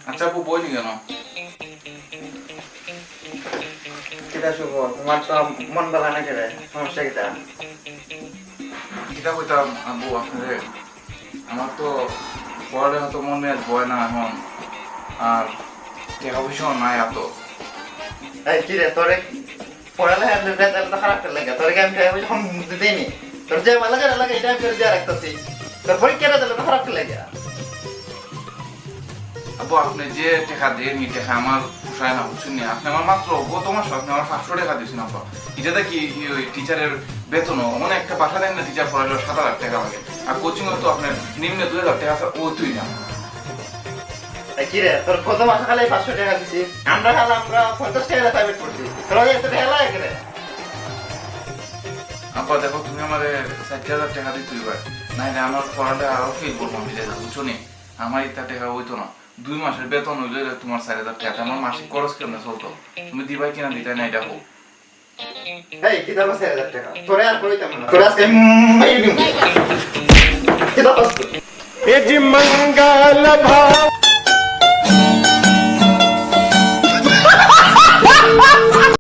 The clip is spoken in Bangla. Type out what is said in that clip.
আচ্ছা আপু বইনি কেন? কিটা শুভ তোমার তো মন ভালো না কেরে সমস্যা কিটা? কিতা কইতাম আব্বু আপনারে, আমার তো পড়ালেখা তো মন মেয়াজ বয় না এখন, আর টাকা পয়সাও নাই এত। এই কি রে তোরে পড়ালেখার রেজাল্ট তো খারাপ লাগে তোরে কি আমি যখন দিইনি তোর যে ভালো লাগে এটা আমি করে দিয়ে রাখতেছি তোর পরীক্ষার রেজাল্ট তো খারাপ লাগে। আব্বু আপনি যে টাকা দেন এই টাকা আমার পোষায় না, বুঝছেন না? আপনি আমার মাত্র গত মাসে আপনি আমার 500 টাকা দিয়েছেন আব্বা। এটাতে কি ওই টিচারের বেতনও মানে একটা বাসা দেন না, টিচার পড়াইলো 7,000 টাকা লাগে, আর কোচিং তো আপনার নিম্নে 2,000 টাকা আছে, ও তুই না। কি রে তোর কত মাস খালি 500 টাকা দিছি আমরা 50 টাকা প্রাইভেট পড়ছি তোরা এত টাকা লাগে রে? আব্বা দেখো তুমি আমার 60,000 টাকা দিই তুই ভাই, নাইলে আমার পড়ালে আরো ফেল করবো আমি, বুঝছো নি? আমার ইত্যা টাকা হইতো না, 2 মাসের বেতন হইলে তোমার 4,000 টাকা, আমার মাসিক খরচ কেমনে চলতো? তুমি দিবাই কিনা দিতে না এটা হোক। এই কি দাম 4,000 টাকা তোরে আর কইতাম না তোরে আজকে মাইরি দিমু কি দাম? ये जी मंगल भाव